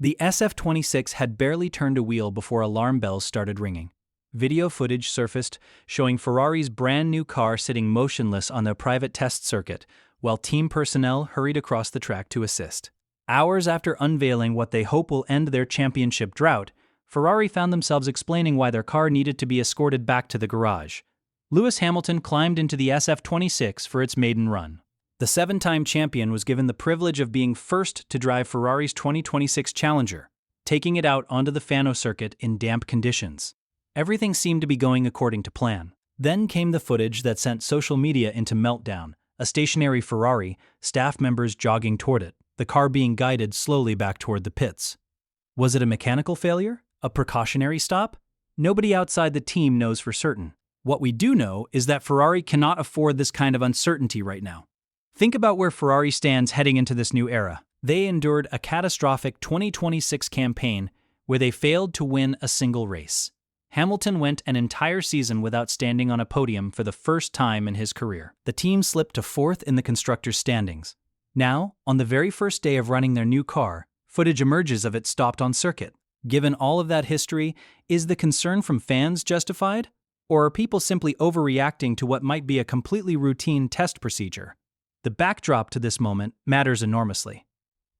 The SF-26 had barely turned a wheel before alarm bells started ringing. Video footage surfaced showing Ferrari's brand new car sitting motionless on their private test circuit, while team personnel hurried across the track to assist. Hours after unveiling what they hope will end their championship drought, Ferrari found themselves explaining why their car needed to be escorted back to the garage. Lewis Hamilton climbed into the SF-26 for its maiden run. The seven-time champion was given the privilege of being first to drive Ferrari's 2026 Challenger, taking it out onto the Fano circuit in damp conditions. Everything seemed to be going according to plan. Then came the footage that sent social media into meltdown: a stationary Ferrari, staff members jogging toward it, the car being guided slowly back toward the pits. Was it a mechanical failure? A precautionary stop? Nobody outside the team knows for certain. What we do know is that Ferrari cannot afford this kind of uncertainty right now. Think about where Ferrari stands heading into this new era. They endured a catastrophic 2026 campaign where they failed to win a single race. Hamilton went an entire season without standing on a podium for the first time in his career. The team slipped to fourth in the constructors' standings. Now, on the very first day of running their new car, footage emerges of it stopped on circuit. Given all of that history, is the concern from fans justified? Or are people simply overreacting to what might be a completely routine test procedure? The backdrop to this moment matters enormously.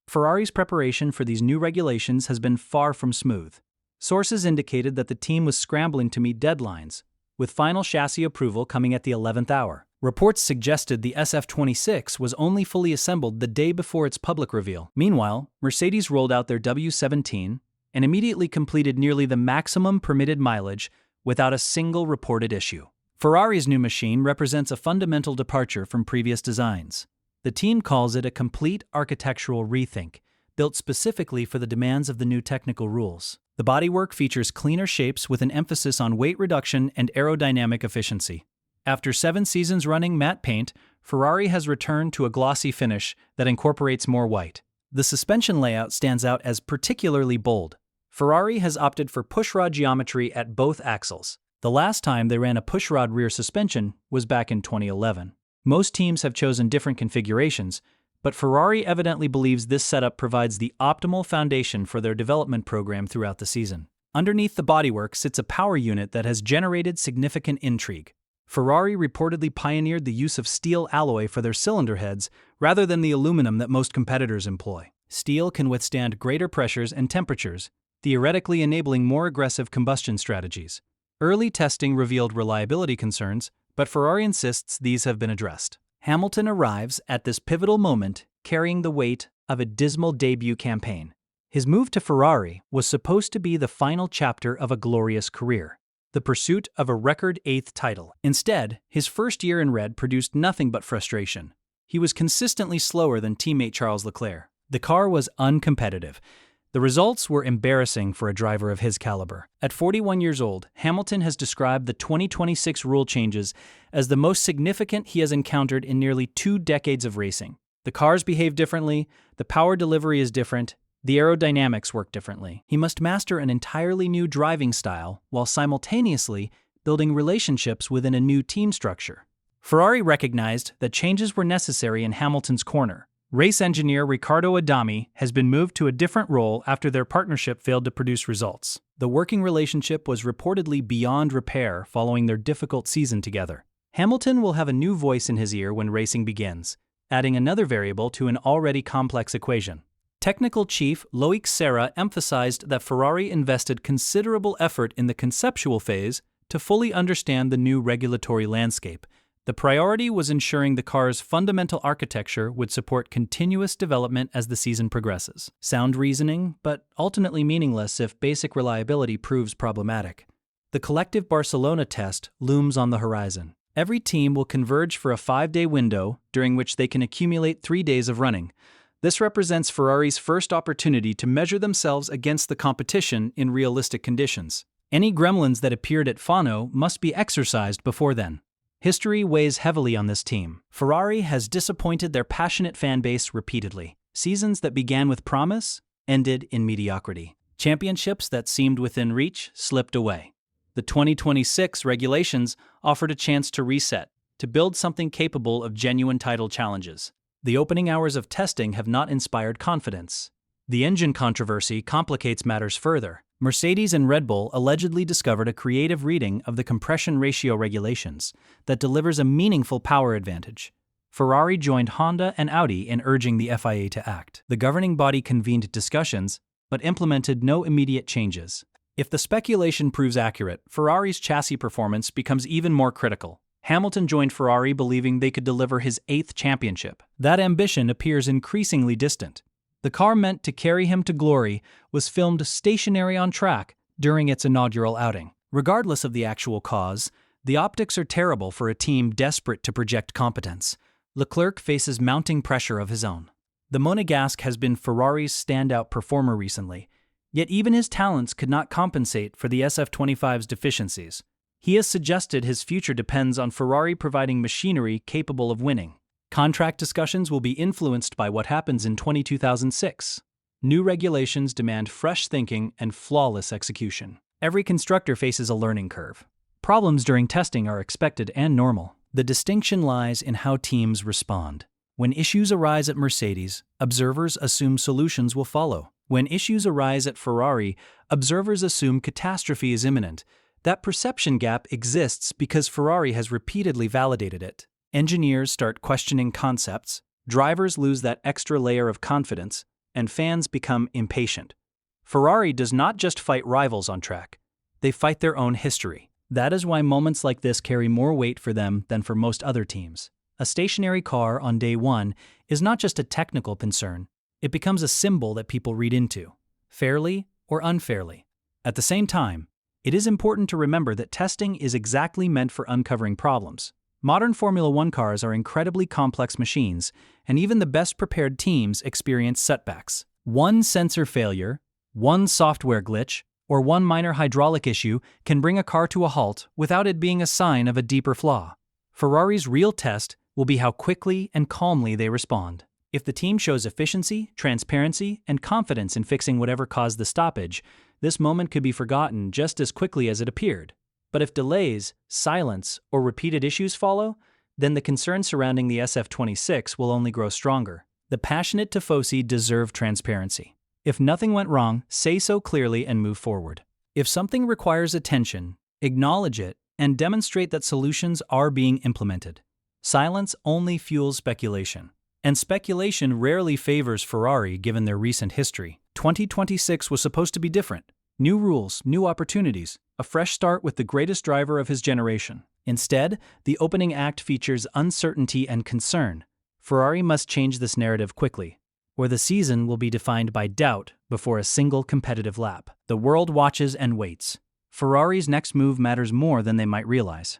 Ferrari's preparation for these new regulations has been far from smooth. Sources indicated that the team was scrambling to meet deadlines, with final chassis approval coming at the 11th hour. Reports suggested the SF-26 was only fully assembled the day before its public reveal. Meanwhile, Mercedes rolled out their W17 and immediately completed nearly the maximum permitted mileage without a single reported issue. Ferrari's new machine represents a fundamental departure from previous designs. The team calls it a complete architectural rethink, built specifically for the demands of the new technical rules. The bodywork features cleaner shapes with an emphasis on weight reduction and aerodynamic efficiency. After 7 seasons running matte paint, Ferrari has returned to a glossy finish that incorporates more white. The suspension layout stands out as particularly bold. Ferrari has opted for pushrod geometry at both axles. The last time they ran a pushrod rear suspension was back in 2011. Most teams have chosen different configurations, but Ferrari evidently believes this setup provides the optimal foundation for their development program throughout the season. Underneath the bodywork sits a power unit that has generated significant intrigue. Ferrari reportedly pioneered the use of steel alloy for their cylinder heads rather than the aluminum that most competitors employ. Steel can withstand greater pressures and temperatures, theoretically enabling more aggressive combustion strategies. Early testing revealed reliability concerns, but Ferrari insists these have been addressed. Hamilton arrives at this pivotal moment carrying the weight of a dismal debut campaign. His move to Ferrari was supposed to be the final chapter of a glorious career, the pursuit of a record 8th title. Instead, his first year in red produced nothing but frustration. He was consistently slower than teammate Charles Leclerc. The car was uncompetitive. The results were embarrassing for a driver of his caliber. At 41 years old, Hamilton has described the 2026 rule changes as the most significant he has encountered in nearly 2 decades of racing. The cars behave differently, the power delivery is different, the aerodynamics work differently. He must master an entirely new driving style while simultaneously building relationships within a new team structure. Ferrari recognized that changes were necessary in Hamilton's corner. Race engineer Riccardo Adami has been moved to a different role after their partnership failed to produce results. The working relationship was reportedly beyond repair following their difficult season together. Hamilton will have a new voice in his ear when racing begins, adding another variable to an already complex equation. Technical chief Loic Serra emphasized that Ferrari invested considerable effort in the conceptual phase to fully understand the new regulatory landscape. The priority was ensuring the car's fundamental architecture would support continuous development as the season progresses. Sound reasoning, but ultimately meaningless if basic reliability proves problematic. The collective Barcelona test looms on the horizon. Every team will converge for a 5-day window during which they can accumulate 3 days of running. This represents Ferrari's first opportunity to measure themselves against the competition in realistic conditions. Any gremlins that appeared at Fano must be exorcised before then. History weighs heavily on this team. Ferrari has disappointed their passionate fan base repeatedly. Seasons that began with promise ended in mediocrity. Championships that seemed within reach slipped away. The 2026 regulations offered a chance to reset, to build something capable of genuine title challenges. The opening hours of testing have not inspired confidence. The engine controversy complicates matters further. Mercedes and Red Bull allegedly discovered a creative reading of the compression ratio regulations that delivers a meaningful power advantage. Ferrari joined Honda and Audi in urging the FIA to act. The governing body convened discussions, but implemented no immediate changes. If the speculation proves accurate, Ferrari's chassis performance becomes even more critical. Hamilton joined Ferrari believing they could deliver his 8th championship. That ambition appears increasingly distant. The car meant to carry him to glory was filmed stationary on track during its inaugural outing. Regardless of the actual cause, the optics are terrible for a team desperate to project competence. Leclerc faces mounting pressure of his own. The Monegasque has been Ferrari's standout performer recently, yet even his talents could not compensate for the SF25's deficiencies. He has suggested his future depends on Ferrari providing machinery capable of winning. Contract discussions will be influenced by what happens in 2006. New regulations demand fresh thinking and flawless execution. Every constructor faces a learning curve. Problems during testing are expected and normal. The distinction lies in how teams respond. When issues arise at Mercedes, observers assume solutions will follow. When issues arise at Ferrari, observers assume catastrophe is imminent. That perception gap exists because Ferrari has repeatedly validated it. Engineers start questioning concepts, drivers lose that extra layer of confidence, and fans become impatient. Ferrari does not just fight rivals on track, they fight their own history. That is why moments like this carry more weight for them than for most other teams. A stationary car on day one is not just a technical concern, it becomes a symbol that people read into, fairly or unfairly. At the same time, it is important to remember that testing is exactly meant for uncovering problems. Modern Formula One cars are incredibly complex machines, and even the best prepared teams experience setbacks. One sensor failure, one software glitch, or one minor hydraulic issue can bring a car to a halt without it being a sign of a deeper flaw. Ferrari's real test will be how quickly and calmly they respond. If the team shows efficiency, transparency, and confidence in fixing whatever caused the stoppage, this moment could be forgotten just as quickly as it appeared. But if delays, silence, or repeated issues follow, then the concerns surrounding the SF26 will only grow stronger. The passionate tifosi deserve transparency. If nothing went wrong, say so clearly and move forward. If something requires attention, acknowledge it and demonstrate that solutions are being implemented. Silence only fuels speculation. And speculation rarely favors Ferrari given their recent history. 2026 was supposed to be different. New rules, new opportunities, a fresh start with the greatest driver of his generation. Instead, the opening act features uncertainty and concern. Ferrari must change this narrative quickly, or the season will be defined by doubt before a single competitive lap. The world watches and waits. Ferrari's next move matters more than they might realize.